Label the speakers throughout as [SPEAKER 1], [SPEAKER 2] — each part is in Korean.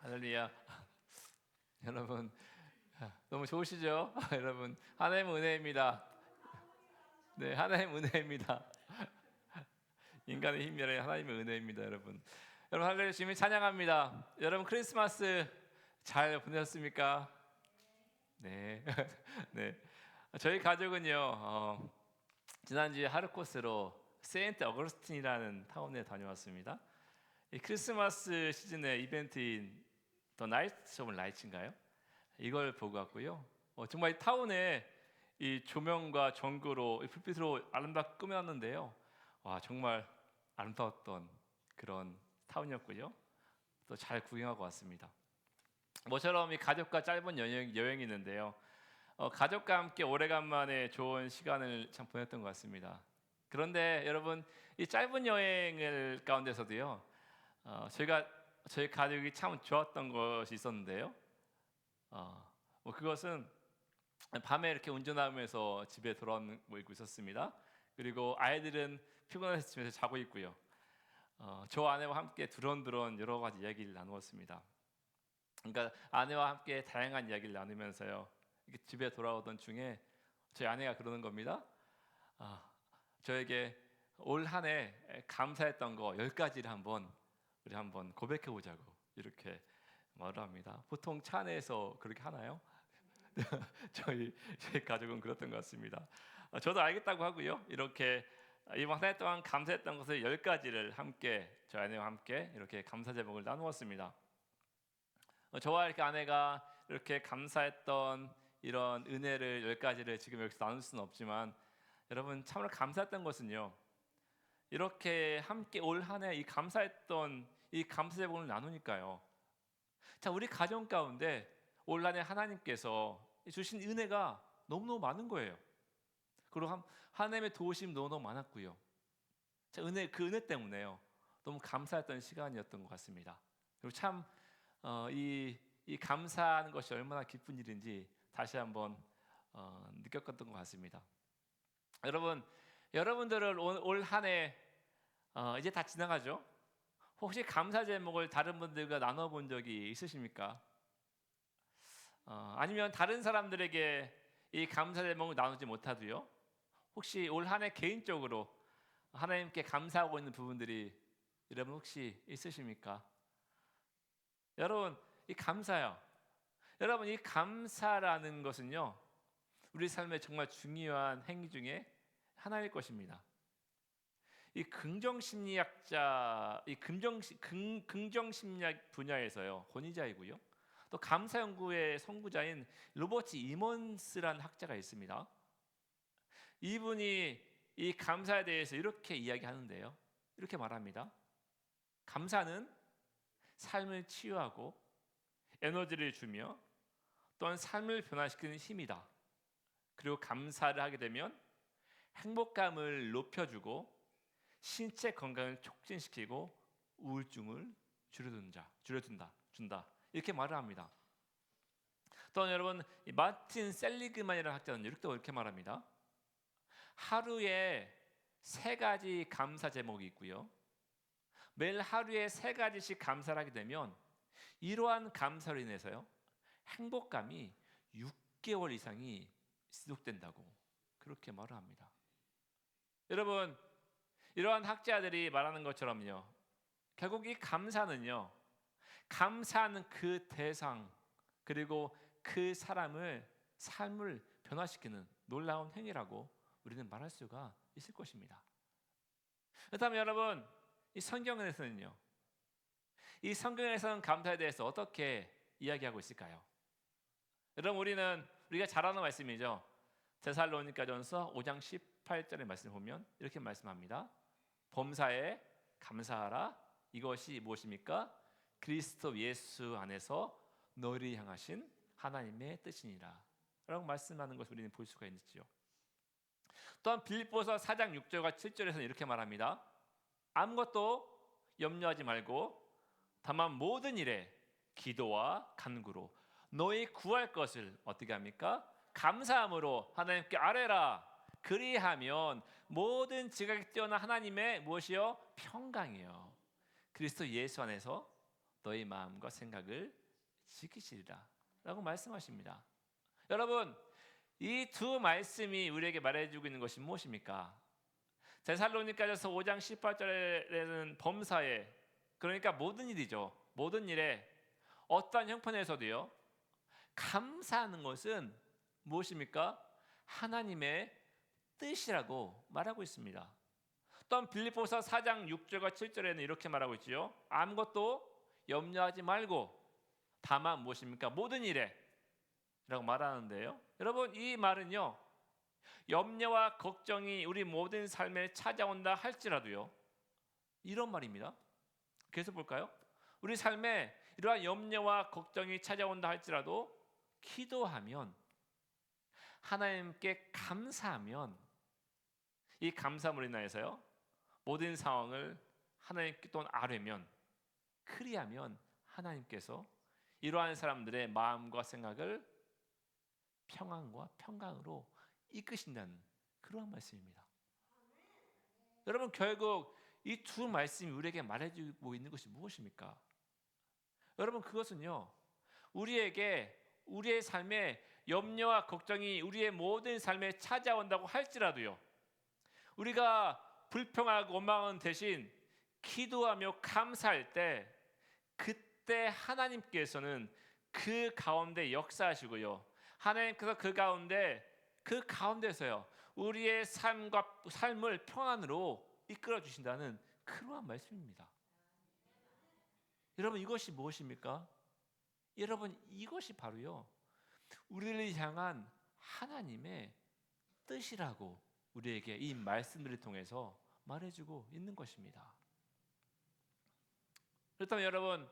[SPEAKER 1] 할렐루야. 여러분 너무 좋으시죠? 여러분 하나님의 은혜입니다. 네, 하나님의 은혜입니다. 인간의 힘이 아니라 하나님의 은혜입니다, 여러분. 여러분 할렐루야 주님을 찬양합니다. 여러분 크리스마스 잘 보내셨습니까? 네, 네. 저희 가족은요 지난주에 하루 코스로 세인트 어거스틴이라는 타운에 다녀왔습니다. 이 크리스마스 시즌의 이벤트인 더 나이트 오브 라이츠인가요? 이걸 보고 왔고요. 정말 이 타운에 이 조명과 전구로 이 불빛으로 아름답게 꾸몄는데요. 와, 정말 아름다웠던 그런 타운이었고요. 또 잘 구경하고 왔습니다. 모처럼 이 가족과 짧은 여행이 있는데요. 가족과 함께 오래간만에 좋은 시간을 참 보냈던 것 같습니다. 그런데 여러분 이 짧은 여행을 가운데서도요. 저희 가족이 참 좋았던 것이 있었는데요. 그것은 밤에 이렇게 운전하면서 집에 돌아오고 있었습니다. 그리고 아이들은 피곤해서 집에서 자고 있고요. 저 아내와 함께 두런두런 여러 가지 이야기를 나누었습니다. 그러니까 아내와 함께 다양한 이야기를 나누면서요. 이렇게 집에 돌아오던 중에 저희 아내가 그러는 겁니다. 저에게 올 한 해 감사했던 거 10가지를 우리 한번 고백해 보자고 이렇게 말을 합니다. 보통 차 안에서 그렇게 하나요? 저희 가족은 그랬던 것 같습니다. 저도 알겠다고 하고요. 이렇게 이번 한 해 동안 감사했던 것을 10가지를 함께 저희 아내와 함께 이렇게 감사 제목을 나누었습니다. 저와 이렇게 아내가 이렇게 감사했던 이런 은혜를 10가지를 지금 여기서 나눌 수는 없지만 여러분 참으로 감사했던 것은요. 이렇게 함께 올 한 해 이 감사했던 이 감사 제목을 나누니까요. 자, 우리 가정 가운데 올 한 해 하나님께서 주신 은혜가 너무너무 많은 거예요. 그리고 하나님의 도우심 너무너무 많았고요. 자, 그 은혜 때문에요. 너무 감사했던 시간이었던 것 같습니다. 그리고 참 이 감사하는 것이 얼마나 기쁜 일인지 다시 한번 느꼈던 것 같습니다. 여러분들은 올 한 해 이제 다 지나가죠? 혹시 감사 제목을 다른 분들과 나눠본 적이 있으십니까? 아니면 다른 사람들에게 이 감사 제목을 나누지 못하도요? 혹시 올 한 해 개인적으로 하나님께 감사하고 있는 부분들이 여러분 혹시 있으십니까? 여러분 이 감사요. 여러분 이 감사라는 것은요 우리 삶의 정말 중요한 행위 중에 하나일 것입니다. 이 긍정심리학자, 긍정심리학 분야에서요 권위자이고요. 또 감사 연구의 선구자인 로버트 이먼스라는 학자가 있습니다. 이분이 이 감사에 대해서 이렇게 이야기하는데요. 이렇게 말합니다. 감사는 삶을 치유하고 에너지를 주며 또한 삶을 변화시키는 힘이다. 그리고 감사를 하게 되면 행복감을 높여주고 신체 건강을 촉진시키고 우울증을 준다. 이렇게 말을 합니다. 또한 여러분 마틴 셀리그만이라는 학자는 이렇게 말합니다. 하루에 3가지 감사 제목이 있고요. 매일 하루에 3가지씩 감사를 하게 되면 이러한 감사로 인해서요 행복감이 6개월 이상이 지속된다고 그렇게 말을 합니다. 여러분 이러한 학자들이 말하는 것처럼요 결국 이 감사는요 감사하는 그 대상 그리고 그 사람을 삶을 변화시키는 놀라운 행위라고 우리는 말할 수가 있을 것입니다. 그렇다면 여러분 이 성경에서는요 이 성경에서는 감사에 대해서 어떻게 이야기하고 있을까요? 여러분 우리가 잘 아는 말씀이죠. 데살로니가전서 5장 18절의 말씀을 보면 이렇게 말씀합니다. 범사에 감사하라. 이것이 무엇입니까? 그리스도 예수 안에서 너희를 향하신 하나님의 뜻이니라 라고 말씀하는 것을 우리는 볼 수가 있죠. 또한 빌립보서 4장 6절과 7절에서는 이렇게 말합니다. 아무것도 염려하지 말고 다만 모든 일에 기도와 간구로 너희 구할 것을 어떻게 합니까? 감사함으로 하나님께 아뢰라. 그리하면 모든 지각이 뛰어난 하나님의 무엇이요? 평강이요. 그리스도 예수 안에서 너희 마음과 생각을 지키시리라 라고 말씀하십니다. 여러분, 이 두 말씀이 우리에게 말해주고 있는 것이 무엇입니까? 데살로니가전서 5장 18절에는 범사에, 그러니까 모든 일이죠. 모든 일에 어떠한 형편에서도요, 감사하는 것은 무엇입니까? 하나님의 뜻이라고 말하고 있습니다. 또한 빌립보서 4장 6절과 7절에는 이렇게 말하고 있지요. 아무것도 염려하지 말고 다만 무엇입니까? 모든 일에 라고 말하는데요. 여러분, 이 말은요, 염려와 걱정이 우리 모든 삶에 찾아온다 할지라도요, 이런 말입니다. 계속 볼까요? 우리 삶에 이러한 염려와 걱정이 찾아온다 할지라도 기도하면, 하나님께 감사하면, 이 감사함으로 인하여서요, 모든 상황을 하나님께 또 아뢰면, 그리하면 하나님께서 이러한 사람들의 마음과 생각을 평안과 평강으로 이끄신다는 그러한 말씀입니다. 여러분, 결국 이 두 말씀이 우리에게 말해주고 있는 것이 무엇입니까? 여러분, 그것은요, 우리에게 우리의 삶에 염려와 걱정이 우리의 모든 삶에 찾아온다고 할지라도요, 우리가 불평하고 원망하는 대신 기도하며 감사할 때, 그때 하나님께서는 그 가운데 역사하시고요, 하나님께서 그 가운데서요, 우리의 삶을 평안으로 이끌어 주신다는 그러한 말씀입니다. 여러분, 이것이 무엇입니까? 여러분, 이것이 바로요, 우리를 향한 하나님의 뜻이라고 우리에게 이 말씀들을 통해서 말해주고 있는 것입니다. 그렇다면 여러분,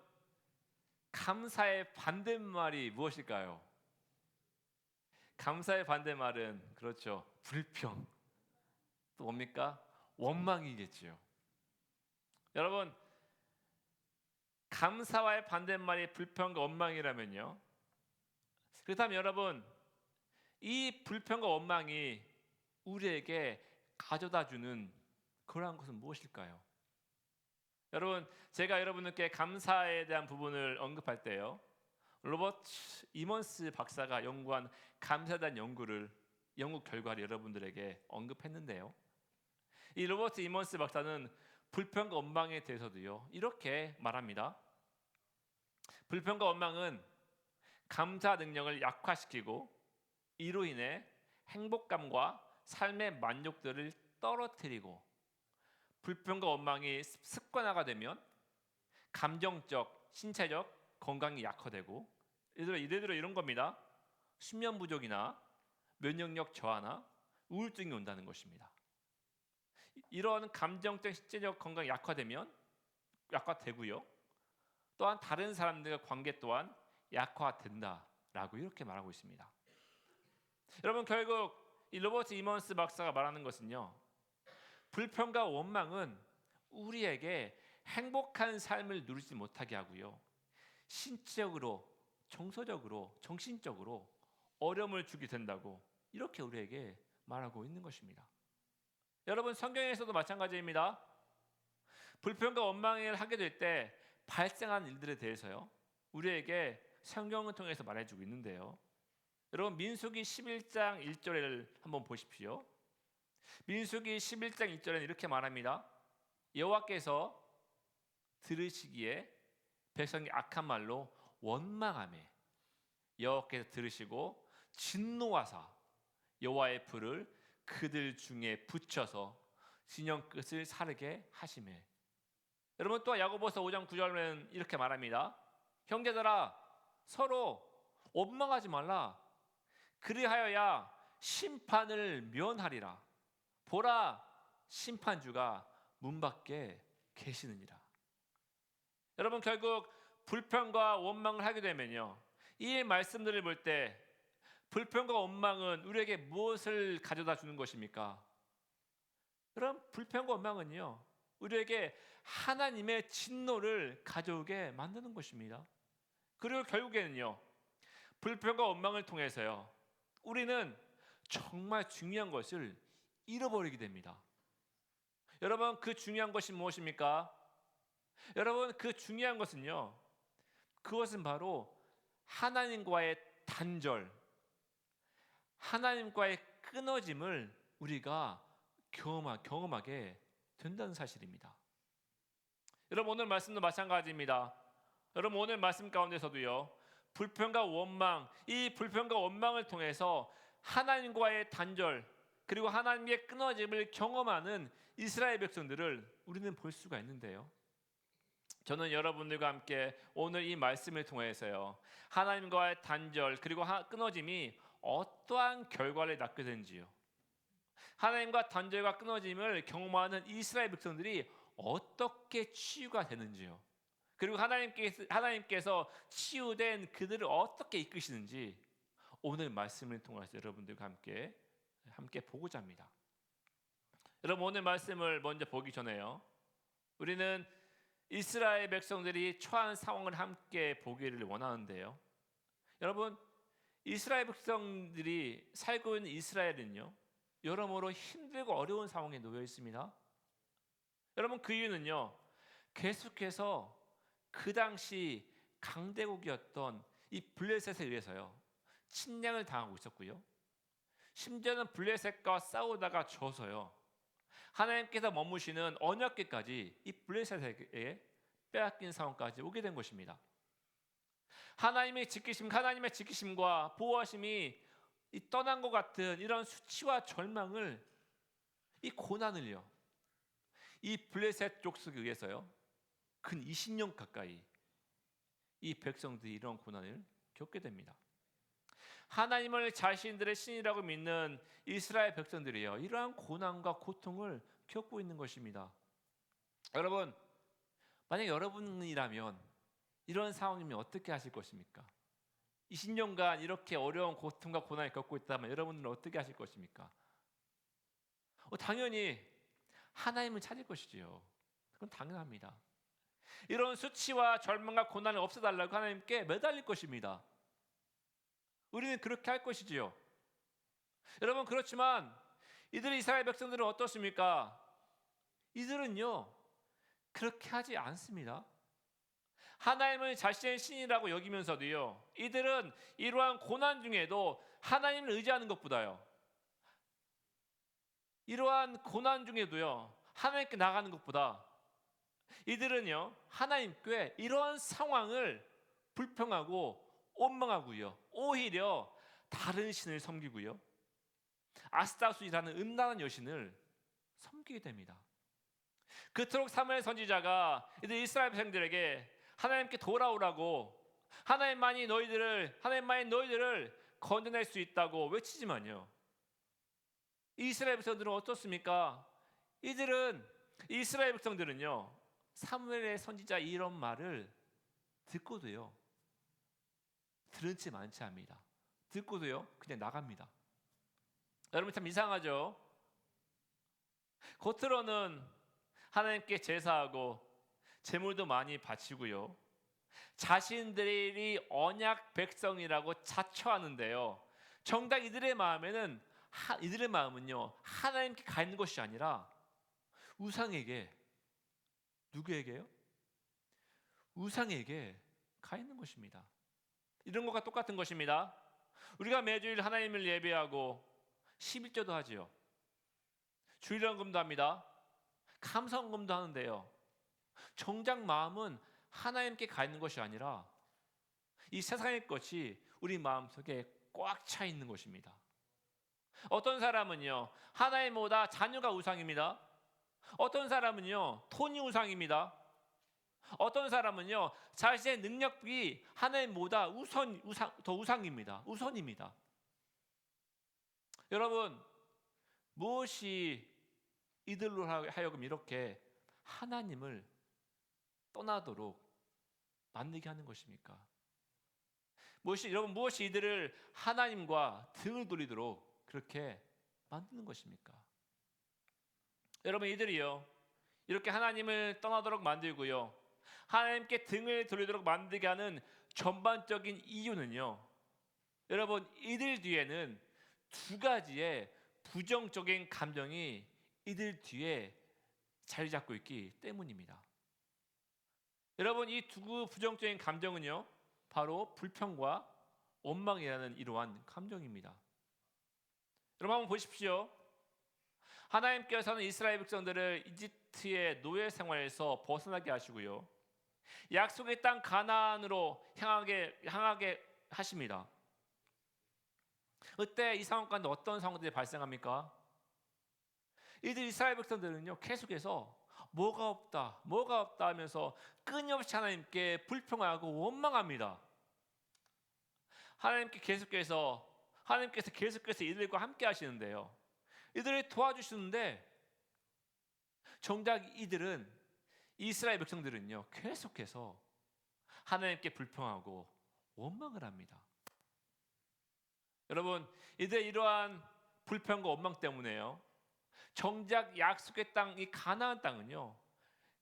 [SPEAKER 1] 감사의 반대말이 무엇일까요? 감사의 반대말은 그렇죠, 불평, 또 뭡니까? 원망이겠지요. 여러분, 감사와의 반대말이 불평과 원망이라면요, 그렇다면 여러분, 이 불평과 원망이 우리에게 가져다주는 그러한 것은 무엇일까요? 여러분, 제가 여러분들께 감사에 대한 부분을 언급할 때요, 로버트 이먼스 박사가 연구한 감사에 대한 연구 결과를 여러분들에게 언급했는데요, 이 로버트 이먼스 박사는 불평과 원망에 대해서도요, 이렇게 말합니다. 불평과 원망은 감사 능력을 약화시키고 이로 인해 행복감과 삶의 만족도를 떨어뜨리고, 불평과 원망이 습관화가 되면 감정적, 신체적 건강이 약화되고, 이래로 이런 겁니다. 수면 부족이나 면역력 저하나 우울증이 온다는 것입니다. 이러한 감정적, 신체적 건강이 약화되고요, 또한 다른 사람들과 관계 또한 약화된다라고 이렇게 말하고 있습니다. 여러분, 결국 이 로버트 이먼스 박사가 말하는 것은요, 불평과 원망은 우리에게 행복한 삶을 누리지 못하게 하고요, 신체적으로, 정서적으로, 정신적으로 어려움을 주게 된다고 이렇게 우리에게 말하고 있는 것입니다. 여러분, 성경에서도 마찬가지입니다. 불평과 원망을 하게 될 때 발생한 일들에 대해서요, 우리에게 성경을 통해서 말해주고 있는데요, 여러분, 민수기 11장 1절을 한번 보십시오. 민수기 11장 1절에는 이렇게 말합니다. 여호와께서 들으시기에 백성이 악한 말로 원망하매 여호와께서 들으시고 진노하사 여호와의 불을 그들 중에 붙여서 진영 끝을 사르게 하시매. 여러분, 또 야고보서 5장 9절에는 이렇게 말합니다. 형제들아, 서로 원망하지 말라. 그리하여야 심판을 면하리라. 보라, 심판주가 문 밖에 계시느니라. 여러분, 결국 불평과 원망을 하게 되면요, 이 말씀들을 볼 때 불평과 원망은 우리에게 무엇을 가져다 주는 것입니까? 여러분, 불평과 원망은요, 우리에게 하나님의 진노를 가져오게 만드는 것입니다. 그리고 결국에는요, 불평과 원망을 통해서요, 우리는 정말 중요한 것을 잃어버리게 됩니다. 여러분, 그 중요한 것이 무엇입니까? 여러분, 그 중요한 것은요, 그것은 바로 하나님과의 단절, 하나님과의 끊어짐을 우리가 경험하게 된다는 사실입니다. 여러분, 오늘 말씀도 마찬가지입니다. 여러분, 오늘 말씀 가운데서도요, 불평과 원망, 이 불평과 원망을 통해서 하나님과의 단절, 그리고 하나님의 끊어짐을 경험하는 이스라엘 백성들을 우리는 볼 수가 있는데요, 저는 여러분들과 함께 오늘 이 말씀을 통해서요, 하나님과의 단절 그리고 끊어짐이 어떠한 결과를 낳게 되는지요, 하나님과 단절과 끊어짐을 경험하는 이스라엘 백성들이 어떻게 치유가 되는지요, 그리고 하나님께서 치유된 그들을 어떻게 이끄시는지 오늘 말씀을 통해서 여러분들과 함께 보고자 합니다. 여러분, 오늘 말씀을 먼저 보기 전에요, 우리는 이스라엘 백성들이 처한 상황을 함께 보기를 원하는데요, 여러분, 이스라엘 백성들이 살고 있는 이스라엘은요, 여러모로 힘들고 어려운 상황에 놓여 있습니다. 여러분, 그 이유는요, 계속해서 그 당시 강대국이었던 이 블레셋에 의해서요, 침략을 당하고 있었고요, 심지어는 블레셋과 싸우다가 져서요, 하나님께서 머무시는 언약궤까지 이 블레셋에게 빼앗긴 상황까지 오게 된 것입니다. 하나님의 지키심과 보호하심이 떠난 것 같은 이런 수치와 절망을, 이 고난을요, 이 블레셋 족속에 의해서요, 근 20년 가까이 이 백성들이 이런 고난을 겪게 됩니다. 하나님을 자신들의 신이라고 믿는 이스라엘 백성들이요, 이러한 고난과 고통을 겪고 있는 것입니다. 여러분, 만약 여러분이라면 이런 상황이면 어떻게 하실 것입니까? 20년간 이렇게 어려운 고통과 고난을 겪고 있다면 여러분들은 어떻게 하실 것입니까? 당연히 하나님을 찾을 것이지요. 그건 당연합니다. 이런 수치와 절망과 고난을 없애달라고 하나님께 매달릴 것입니다. 우리는 그렇게 할 것이지요. 여러분, 그렇지만 이스라엘 백성들은 어떻습니까? 이들은요, 그렇게 하지 않습니다. 하나님을 자신의 신이라고 여기면서도요, 이들은 이러한 고난 중에도 하나님을 의지하는 것보다요, 이러한 고난 중에도요, 하나님께 나가는 것보다 이들은요, 하나님께 이러한 상황을 불평하고 원망하고요, 오히려 다른 신을 섬기고요, 아스타수이라는 음란한 여신을 섬기게 됩니다. 그토록 사무엘 선지자가 이들 이스라엘 백성들에게 하나님께 돌아오라고, 하나님만이 너희들을 건져낼 수 있다고 외치지만요, 이스라엘 백성들은 어떻습니까? 이스라엘 백성들은요, 사무엘의 선지자 이런 말을 듣고도요, 들은 채 많지 합니다. 듣고도요, 그냥 나갑니다. 여러분, 참 이상하죠? 겉으로는 하나님께 제사하고 제물도 많이 바치고요, 자신들이 언약 백성이라고 자처하는데요, 정작 이들의 마음은요, 하나님께 가 있는 것이 아니라 우상에게, 누구에게요? 우상에게 가 있는 것입니다. 이런 것과 똑같은 것입니다. 우리가 매주일 하나님을 예배하고 11조도 하지요, 주일연금도 합니다, 감사헌금도 하는데요, 정작 마음은 하나님께 가 있는 것이 아니라 이 세상의 것이 우리 마음속에 꽉 차 있는 것입니다. 어떤 사람은요, 하나님보다 자녀가 우상입니다. 어떤 사람은요, 돈이 우상입니다. 어떤 사람은요, 자신의 능력이 하나님보다 더 우선입니다. 여러분, 무엇이 이들로 하여금 이렇게 하나님을 떠나도록 만들게 하는 것입니까? 무엇이 이들을 하나님과 등을 돌리도록 그렇게 만드는 것입니까? 여러분, 이들이요, 이렇게 하나님을 떠나도록 만들고요, 하나님께 등을 돌리도록 만들게 하는 전반적인 이유는요, 여러분, 이들 뒤에는 두 가지의 부정적인 감정이 이들 뒤에 자리 잡고 있기 때문입니다. 여러분, 이 두 부정적인 감정은요, 바로 불평과 원망이라는 이러한 감정입니다. 여러분 한번 보십시오. 하나님께서는 이스라엘 백성들을 이집트의 노예 생활에서 벗어나게 하시고요, 약속의 땅 가나안으로 향하게 하십니다. 그때 이 상황 가운데 어떤 상황들이 발생합니까? 이들 이스라엘 백성들은요, 계속해서 뭐가 없다 하면서 끊임없이 하나님께 불평하고 원망합니다. 하나님께서 계속해서 이들과 함께 하시는데요, 이들을 도와주시는데, 정작 이스라엘 백성들은요, 계속해서 하나님께 불평하고 원망을 합니다. 여러분, 이들의 이러한 불평과 원망 때문에요, 정작 약속의 땅, 이 가나안 땅은요,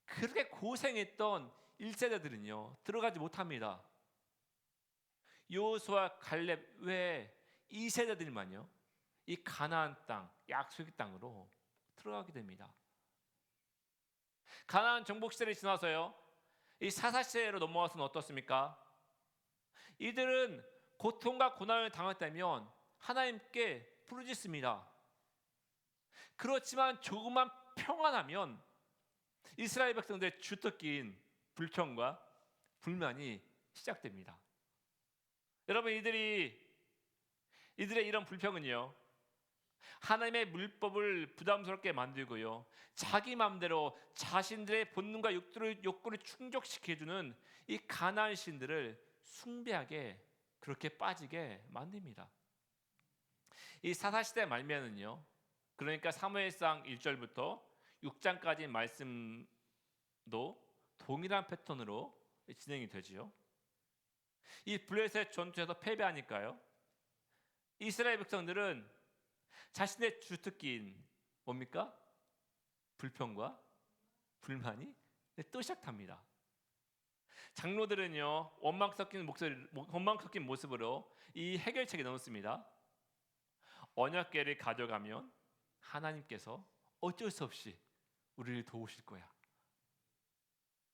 [SPEAKER 1] 그렇게 고생했던 1세대들은요 들어가지 못합니다. 여호수아 갈렙 외에 2세대들만요 이 가나안 땅, 약속의 땅으로 들어가게 됩니다. 가나안 정복 시대를 지나서요, 이 사사 시대로 넘어와서는 어떻습니까? 이들은 고통과 고난을 당했다면 하나님께 부르짖습니다. 그렇지만 조금만 평안하면 이스라엘 백성들의 주특기인 불평과 불만이 시작됩니다. 여러분, 이들의 이런 불평은요, 하나님의 물법을 부담스럽게 만들고요, 자기 마음대로 자신들의 본능과 욕구를 충족시켜주는 이 가나안 신들을 숭배하게, 그렇게 빠지게 만듭니다. 이 사사시대 말미에는요, 그러니까 사무엘상 1절부터 6장까지 말씀도 동일한 패턴으로 진행이 되지요. 이 블레셋 전투에서 패배하니까요, 이스라엘 백성들은 자신의 주특기인 뭡니까? 불평과 불만이 또 시작합니다. 장로들은요, 원망 섞인 모습으로 이 해결책에 넣었습니다. 언약궤를 가져가면 하나님께서 어쩔 수 없이 우리를 도우실 거야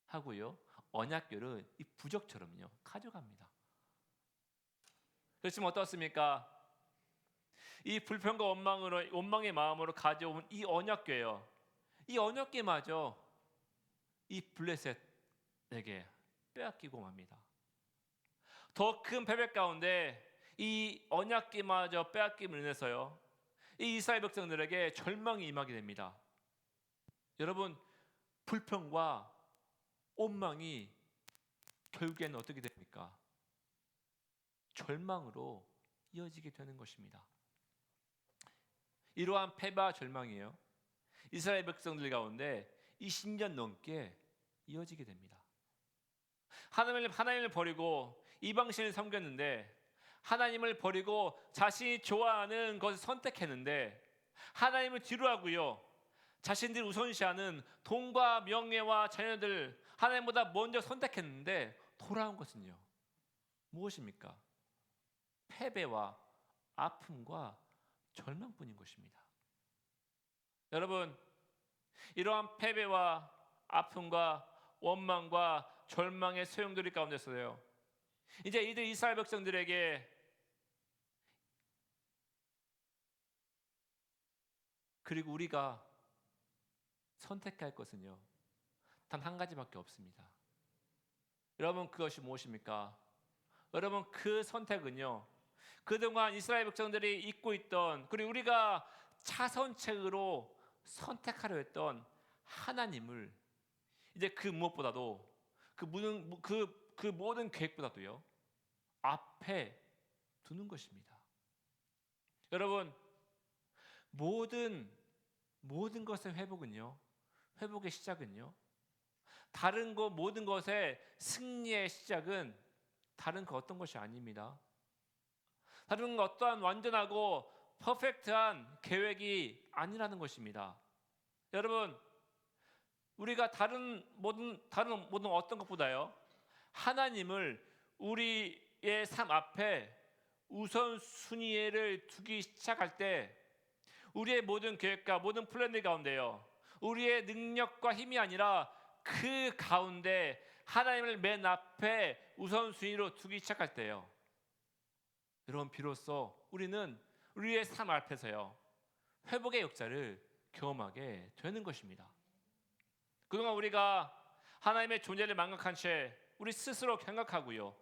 [SPEAKER 1] 하고요, 언약궤를 이 부적처럼요 가져갑니다. 그렇지만 어떻습니까? 이 불평과 원망의 마음으로 가져온 이 언약궤요, 이 언약궤마저 이 블레셋에게 빼앗기고 맙니다. 더 큰 패배 가운데 이 언약궤마저 빼앗김을 인해서요, 이 이스라엘 백성들에게 절망이 임하게 됩니다. 여러분, 불평과 원망이 결국에는 어떻게 됩니까? 절망으로 이어지게 되는 것입니다. 이러한 패배와 절망이에요, 이스라엘 백성들 가운데 20년 넘게 이어지게 됩니다. 하나님을 버리고 이방신을 섬겼는데, 하나님을 버리고 자신이 좋아하는 것을 선택했는데, 하나님을 뒤로하고요, 자신들이 우선시하는 돈과 명예와 자녀들 하나님보다 먼저 선택했는데 돌아온 것은요, 무엇입니까? 패배와 아픔과 절망뿐인 것입니다. 여러분, 이러한 패배와 아픔과 원망과 절망의 소용돌이 가운데서요, 이제 이들 이스라엘 백성들에게 그리고 우리가 선택할 것은요, 단 한 가지밖에 없습니다. 여러분, 그것이 무엇입니까? 여러분, 그 선택은요, 그동안 이스라엘 백성들이 잊고 있던, 그리고 우리가 차선책으로 선택하려 했던 하나님을 이제 그 무엇보다도 그 모든 계획보다도요 앞에 두는 것입니다. 여러분, 모든 것의 회복의 시작은요, 모든 것의 승리의 시작은 다른 그 어떤 것이 아닙니다. 다른 어떠한 완전하고 퍼펙트한 계획이 아니라는 것입니다. 여러분, 우리가 다른 모든 어떤 것보다요, 하나님을 우리의 삶 앞에 우선순위를 두기 시작할 때, 우리의 모든 계획과 모든 플랜들 가운데요, 우리의 능력과 힘이 아니라 그 가운데 하나님을 맨 앞에 우선순위로 두기 시작할 때요, 여러분 비로소 우리는 우리의 삶 앞에서요 회복의 역사를 경험하게 되는 것입니다. 그동안 우리가 하나님의 존재를 망각한 채 우리 스스로 생각하고요,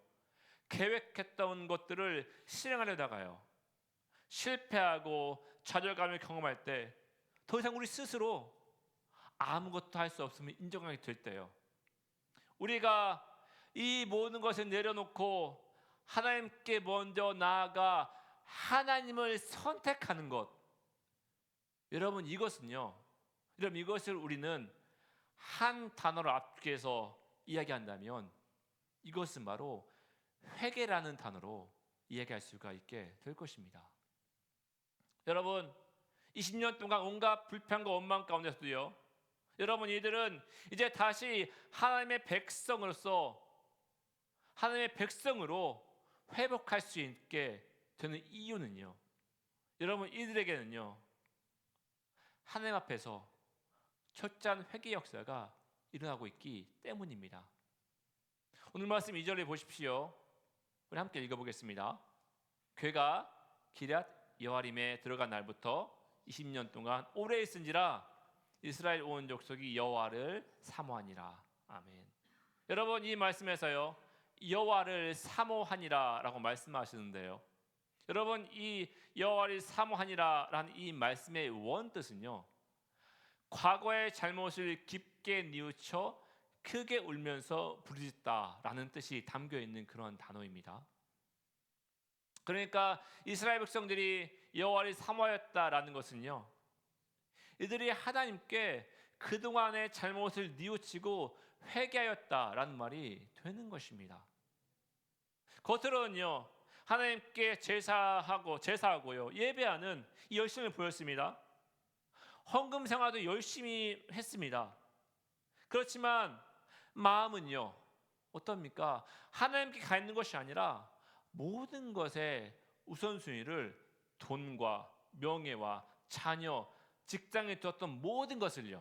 [SPEAKER 1] 계획했던 것들을 실행하려다가요 실패하고 좌절감을 경험할 때 더 이상 우리 스스로 아무것도 할 수 없음을 인정하게 될 때요, 우리가 이 모든 것을 내려놓고 하나님께 먼저 나아가 하나님을 선택하는 것, 여러분 이것은요, 여러분 이것을 우리는 한 단어로 앞뒤해서 이야기한다면 이것은 바로 회개라는 단어로 이야기할 수가 있게 될 것입니다. 여러분 20년 동안 온갖 불평과 원망 가운데서도요, 여러분 이들은 이제 다시 하나님의 백성으로서 하나님의 백성으로 회복할 수 있게 되는 이유는요, 여러분 이들에게는요 하나님 앞에서 철저한 회개 역사가 일어나고 있기 때문입니다. 오늘 말씀 2절에 보십시오. 우리 함께 읽어보겠습니다. 그가 기럇 여아림에 들어간 날부터 20년 동안 오래 있은지라 이스라엘 온 족속이 여호와를 사모하니라. 아멘. 여러분 이 말씀에서요 여호와를 사모하니라라고 말씀하시는데요, 여러분 이 여호와를 사모하니라라는 이 말씀의 원뜻은요, 과거의 잘못을 깊게 뉘우쳐 크게 울면서 부르짖다라는 뜻이 담겨 있는 그런 단어입니다. 그러니까 이스라엘 백성들이 여호와를 사모하였다라는 것은요, 이들이 하나님께 그동안의 잘못을 뉘우치고 회개하였다라는 말이 되는 것입니다. 겉으로는요 하나님께 제사하고요 예배하는 이 열심을 보였습니다. 헌금 생활도 열심히 했습니다. 그렇지만 마음은요 어떻습니까? 하나님께 가 있는 것이 아니라 모든 것의 우선순위를 돈과 명예와 자녀, 직장에 두었던 모든 것을요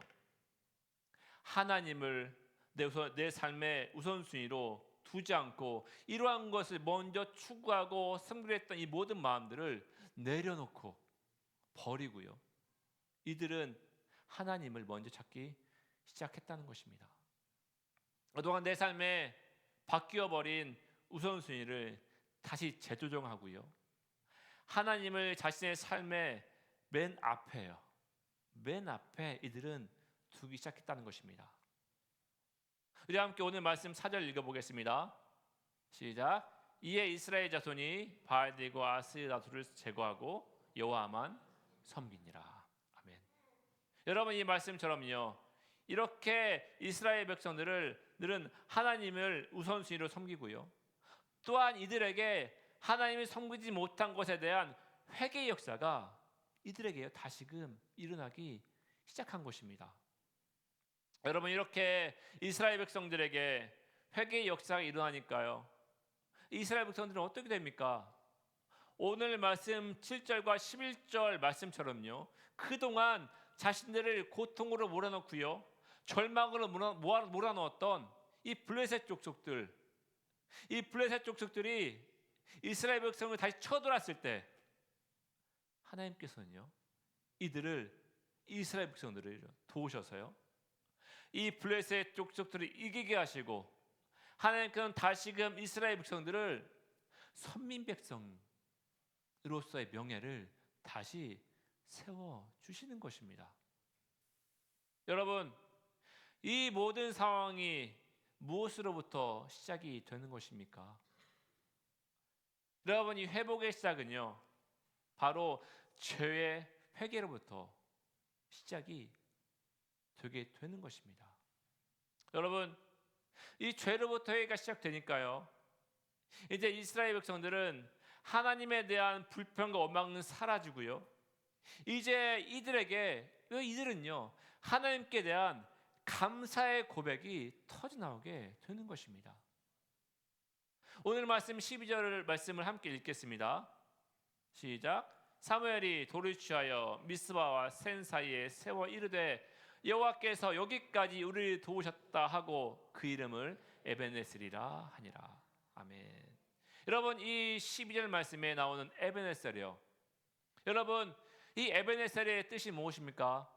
[SPEAKER 1] 하나님을 내 삶의 우선순위로 두지 않고 이러한 것을 먼저 추구하고 섬기려 했던 이 모든 마음들을 내려놓고 버리고요, 이들은 하나님을 먼저 찾기 시작했다는 것입니다. 그동안 내 삶에 바뀌어버린 우선순위를 다시 재조정하고요, 하나님을 자신의 삶의 맨 앞에요, 맨 앞에 이들은 두기 시작했다는 것입니다. 우리 함께 오늘 말씀 4절 읽어보겠습니다. 시작. 이에 이스라엘 자손이 바알들과 아스라들을 제거하고 여호와만 섬기니라. 아멘. 여러분 이 말씀처럼요 이렇게 이스라엘 백성들은 하나님을 우선순위로 섬기고요, 또한 이들에게 하나님을 섬기지 못한 것에 대한 회개의 역사가 이들에게 다시금 일어나기 시작한 것입니다. 여러분 이렇게 이스라엘 백성들에게 회개의 역사가 일어나니까요, 이스라엘 백성들은 어떻게 됩니까? 오늘 말씀 7절과 11절 말씀처럼요 그동안 자신들을 고통으로 몰아넣고요 절망으로 몰아넣었던 이 블레셋 족속들, 이 블레셋 족속들이 이스라엘 백성을 다시 쳐들어왔을 때 하나님께서는요 이스라엘 백성들을 도우셔서요 이 블레셋 족속들을 이기게 하시고 하나님께서는 다시금 이스라엘 백성들을 선민 백성으로서의 명예를 다시 세워주시는 것입니다. 여러분 이 모든 상황이 무엇으로부터 시작이 되는 것입니까? 여러분 이 회복의 시작은요 바로 죄의 회개로부터 시작이 되게 되는 것입니다. 여러분 이 죄로부터 회개가 시작되니까요 이제 이스라엘 백성들은 하나님에 대한 불평과 원망은 사라지고요 이제 이들은요 하나님께 대한 감사의 고백이 터져나오게 되는 것입니다. 오늘 말씀 12절 말씀을 함께 읽겠습니다. 시작. 사무엘이 돌을 취하여 미스바와 센 사이에 세워 이르되 여호와께서 여기까지 우리를 도우셨다 하고 그 이름을 에베네셀이라 하니라. 아멘. 여러분, 이 12절 말씀에 나오는 에베네셀이요, 여러분, 이 에베네셀의 뜻이 무엇입니까?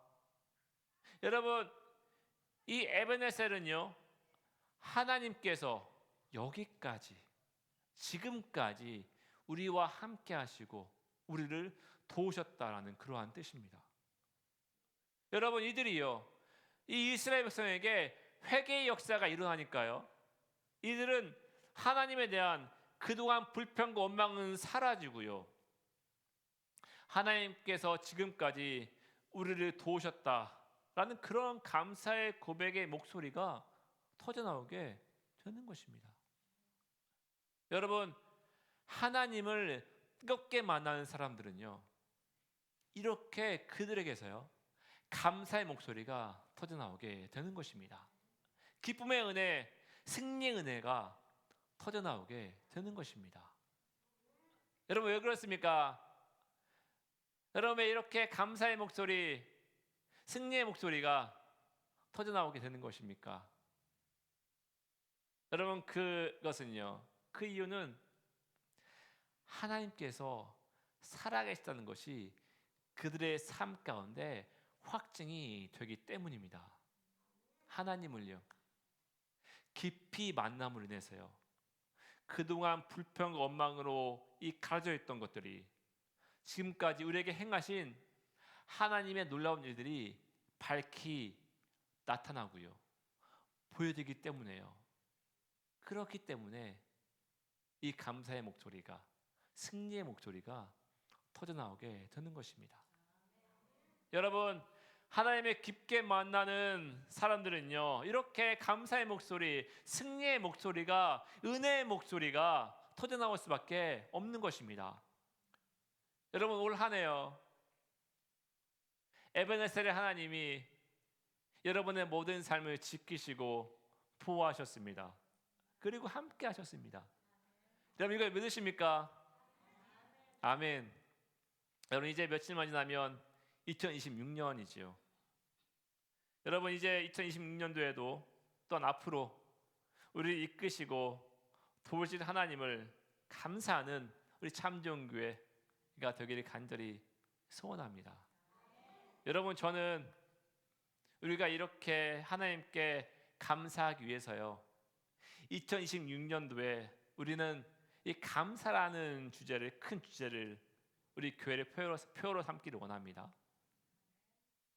[SPEAKER 1] 여러분, 이 에베네셀은요, 하나님께서 여기까지, 지금까지 우리와 함께 하시고 우리를 도우셨다라는 그러한 뜻입니다. 여러분, 이들이요, 이 이스라엘 백성에게 회개의 역사가 일어나니까요, 이들은 하나님에 대한 그동안 불평과 원망은 사라지고요, 하나님께서 지금까지 우리를 도우셨다라는 그런 감사의 고백의 목소리가 터져나오게 되는 것입니다. 여러분, 하나님을 뜨겁게 만나는 사람들은요, 이렇게 그들에게서요, 감사의 목소리가 터져나오게 되는 것입니다. 기쁨의 은혜, 승리의 은혜가 터져나오게 되는 것입니다. 여러분, 왜 그렇습니까? 여러분, 왜 이렇게 감사의 목소리, 승리의 목소리가 터져나오게 되는 것입니까? 여러분, 그것은요, 그 이유는 하나님께서 살아계시다는 것이 그들의 삶 가운데 확증이 되기 때문입니다. 하나님을요, 깊이 만남으로 인해서요, 그동안 불평과 원망으로 가려져 있던 것들이 지금까지 우리에게 행하신 하나님의 놀라운 일들이 밝히 나타나고요, 보여지기 때문에요. 그렇기 때문에 이 감사의 목소리가, 승리의 목소리가 터져나오게 되는 것입니다. 여러분, 하나님의 깊게 만나는 사람들은요, 이렇게 감사의 목소리, 승리의 목소리가, 은혜의 목소리가 터져나올 수밖에 없는 것입니다. 여러분, 올 한 해요, 에베네셀의 하나님이 여러분의 모든 삶을 지키시고 보호하셨습니다. 그리고 함께 하셨습니다. 여러분, 이걸 믿으십니까? 아멘. 여러분, 이제 며칠만 지나면 2026년이지요. 여러분, 이제 2026년도에도 또한 앞으로 우리를 이끄시고 도우실 하나님을 감사하는 우리 참정교회가 되기를 간절히 소원합니다. 여러분, 저는 우리가 이렇게 하나님께 감사하기 위해서요, 2026년도에 우리는 이 감사라는 주제를, 큰 주제를 우리 교회의 표어로 삼기를 원합니다.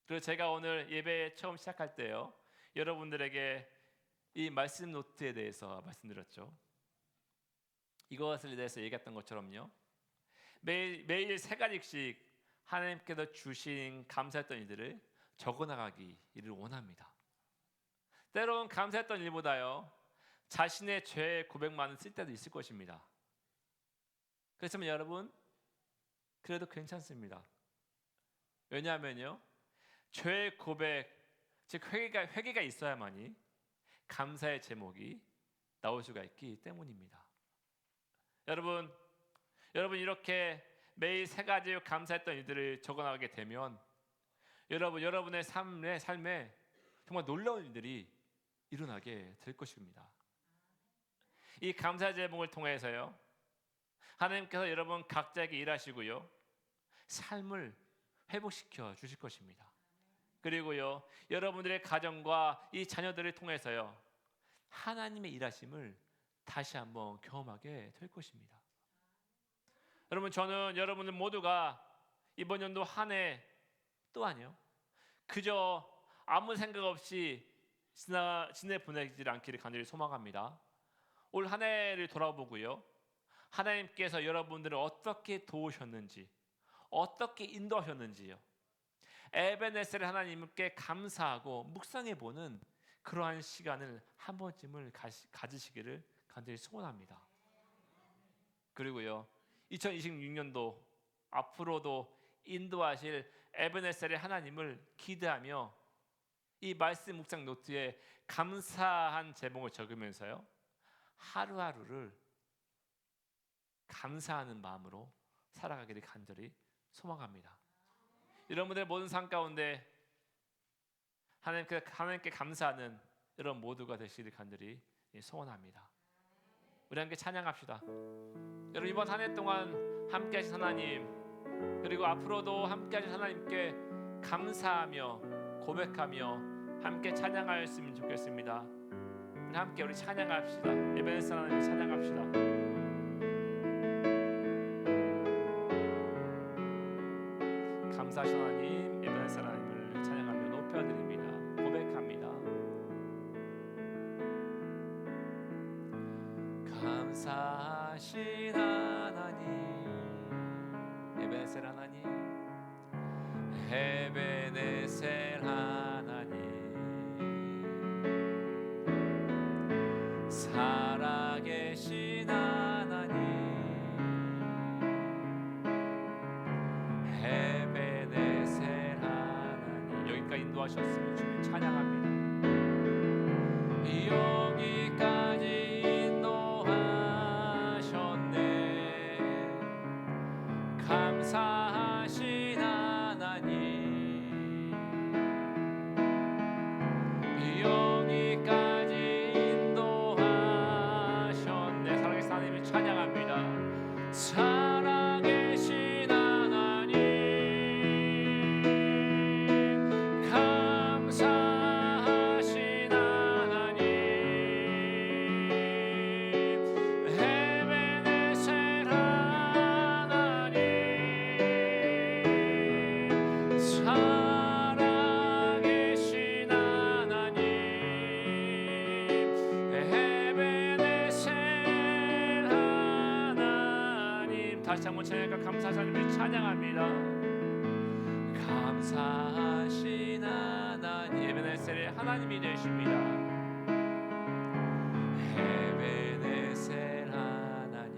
[SPEAKER 1] 그래서 제가 오늘 예배 처음 시작할 때요, 여러분들에게 이 말씀 노트에 대해서 말씀드렸죠. 이것에 대해서 얘기했던 것처럼요, 매일 세 가지씩 하나님께서 주신 감사했던 일들을 적어나가기를 원합니다. 때로는 감사했던 일보다요, 자신의 죄 고백만은 쓸 때도 있을 것입니다. 그렇지만 여러분, 그래도 괜찮습니다. 왜냐하면요, 죄 고백, 즉 회개가 있어야만이 감사의 제목이 나올 수가 있기 때문입니다. 여러분 이렇게 매일 세 가지 감사했던 일들을 적어나가게 되면 여러분의 삶에 정말 놀라운 일들이 일어나게 될 것입니다. 이 감사 제목을 통해서요, 하나님께서 여러분 각자에게 일하시고요, 삶을 회복시켜 주실 것입니다. 그리고요, 여러분들의 가정과 이 자녀들을 통해서요, 하나님의 일하심을 다시 한번 경험하게 될 것입니다. 여러분, 저는 여러분들 모두가 이번 연도 한 해 또한요, 그저 아무 생각 없이 지내 보내지 않기를 간절히 소망합니다. 올 한 해를 돌아보고요, 하나님께서 여러분들을 어떻게 도우셨는지, 어떻게 인도하셨는지요, 에베네셀 하나님께 감사하고 묵상해보는 그러한 시간을 한 번쯤을 가지시기를 간절히 소원합니다. 그리고요, 2026년도 앞으로도 인도하실 에베네셀의 하나님을 기대하며 이 말씀 묵상 노트에 감사한 제목을 적으면서요, 하루하루를 감사하는 마음으로 살아가기를 간절히 소망합니다. 여러분들의 모든 삶 가운데 하나님께 감사하는 여러분 모두가 되시기를 간절히 소원합니다. 우리 함께 찬양합시다. 여러분, 이번 한 해 동안 함께 하신 하나님, 그리고 앞으로도 함께 하신 하나님께 감사하며 고백하며 함께 찬양하였으면 좋겠습니다. 우리 함께 찬양합시다. 에베네셀 하나님 찬양합시다. 감사하신 하나님, 에베네셀 하나님을 찬양하며 높여드립니다. 고백합니다. 감사하신 하나님, 에베네셀 하나님, 에베네셀 하나님, 살아계신 하나님, 에베네셀 하나님. 여기까지 인도하셨으면 주님 찬양합니다. 여기까지 인도하셨네. 감사하신 하나님, 여기까지 인도하셨네. 살아계신 하나님을 찬양합니다. 살아계신 하나님, 감사하신 하나님, 에베네셀 하나님, 살아계신 하나님, 에베네셀 하나님. 다시 한번 찬양할까? 감사하신 하나님을 찬양합니다. 감사하신 하나님, 에베네셀의 하나님이 되십니다. 에베네셀 하나님,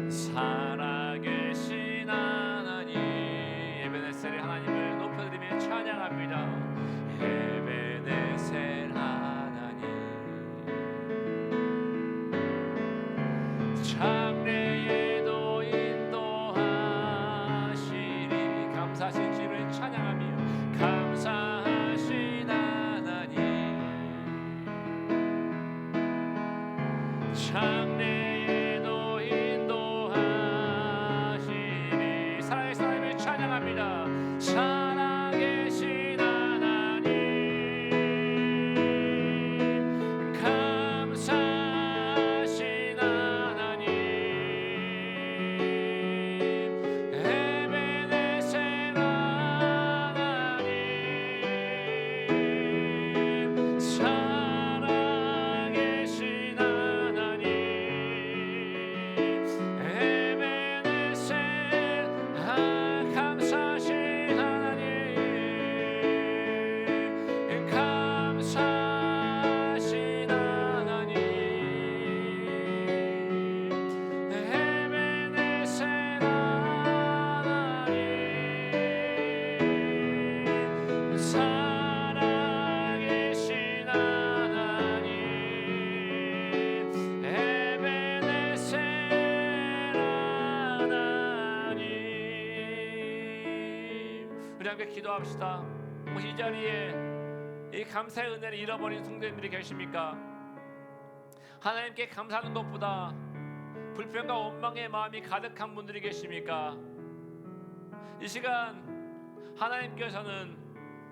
[SPEAKER 1] 살아계신 하나님, 에베네셀의 하나님을 높여드리며 찬양합니다. 에베네셀 하나님, 장래에도 인도하시리. 감사하신 주님을 찬양하며 감사하신 하나님, 장래에도 인도하시리. 살아계신 하나님을 찬양합니다. 살아계신 하나님, 감사하신 하나님, 에베네셀 하나님, 살아계신 하나님, 에베네셀 감사하신 하나님, 감사하신 하나님, 에베네셀 하나님, 살아계신 하나님, 에베네셀 하나님. 우리 함께 기도합시다. 혹시 이 자리에 이 감사의 은혜를 잃어버린 성도님들이 계십니까? 하나님께 감사하는 것보다 불평과 원망의 마음이 가득한 분들이 계십니까? 이 시간 하나님께서는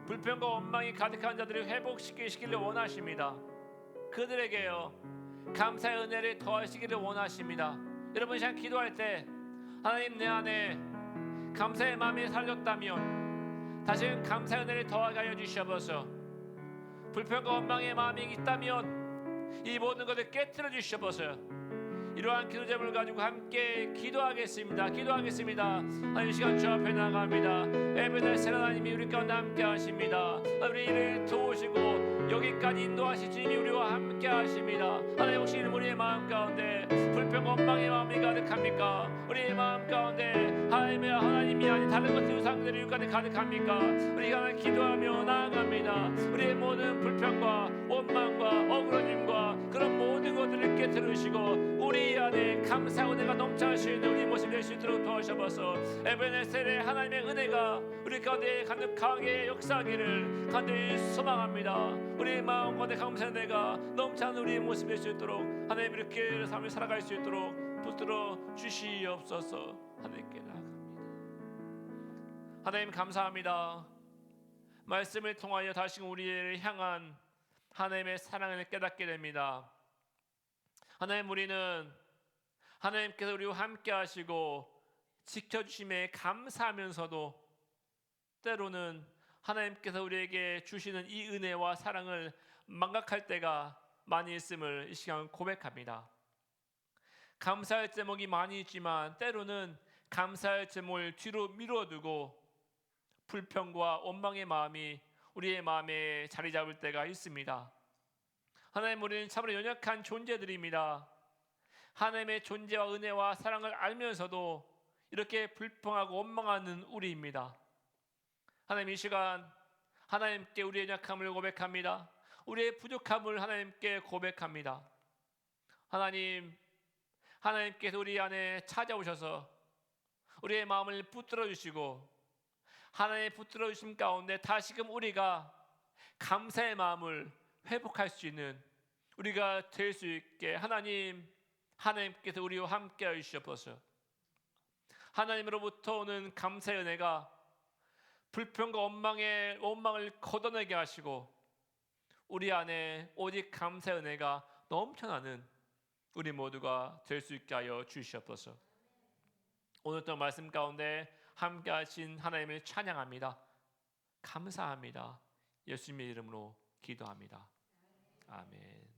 [SPEAKER 1] 불평과 원망이 가득한 자들을 회복시키시기를 원하십니다. 그들에게요 감사의 은혜를 더하시기를 원하십니다. 여러분, 이 시간 기도할 때 하나님, 내 안에 감사의 마음이 사라졌다면 다시금 감사의 은혜를 더하게 하여 주시옵소서. 불평과 원망의 마음이 있다면 이 모든 것을 깨트려 주시옵소서. 이러한 기도 제목을 가지고 함께 기도하겠습니다. 하나님, 이 시간 주 앞에 나갑니다. 에베네셀 하나님이 우리 가운데 함께 하십니다. 우리 이를 도우시고 여기까지 인도하신 주님이 우리와 함께 하십니다. 하나님, 혹시 우리의 마음 가운데 불평 원망의 마음이 가득합니까? 우리의 마음 가운데 하나님이 아닌 다른 것들 우상들의 육간에 가득합니까? 우리가 하나님 기도하며 나아갑니다. 우리의 모든 불평과 원망과 억울함과 그런 모든 것들을 깨트리시고 우리 안에 감사와 은혜가 넘쳐나시는 우리 모습 되시옵소서. 수 있도록 도와주셔서 에베네셀의 하나님의 은혜가 우리 가운데 강하게 역사하기를 간절히 소망합니다. 우리의 마음 가운데 감사의 은혜가 넘치는 우리의 모습이 될 수 있도록 하나님 이렇게 삶을 살아갈 수 있도록 붙들어 주시옵소서. 하나님께 나아갑니다. 하나님 감사합니다. 말씀을 통하여 다시금 우리를 향한 하나님의 사랑을 깨닫게 됩니다. 하나님, 우리는 하나님께서 우리와 함께 하시고 지켜주심에 감사하면서도 때로는 하나님께서 우리에게 주시는 이 은혜와 사랑을 망각할 때가 많이 있음을 이 시간 고백합니다. 감사할 제목이 많이 있지만 때로는 감사할 제목을 뒤로 미뤄두고 불평과 원망의 마음이 우리의 마음에 자리 잡을 때가 있습니다. 하나님, 우리는 참으로 연약한 존재들입니다. 하나님의 존재와 은혜와 사랑을 알면서도 이렇게 불평하고 원망하는 우리입니다. 하나님, 이 시간 하나님께 우리의 연약함을 고백합니다. 우리의 부족함을 하나님께 고백합니다. 하나님, 하나님께서 우리 안에 찾아오셔서 우리의 마음을 붙들어 주시고 하나님의 붙들어 주심 가운데 다시금 우리가 감사의 마음을 회복할 수 있는 우리가 될 수 있게 하나님께서 우리와 함께 하시옵소서. 하나님으로부터 오는 감사의 은혜가 불평과 원망을 걷어내게 하시고 우리 안에 오직 감사의 은혜가 넘쳐나는 우리 모두가 될 수 있게 하여 주시옵소서. 오늘도 말씀 가운데 함께 하신 하나님을 찬양합니다. 감사합니다. 예수님의 이름으로 기도합니다. 아멘.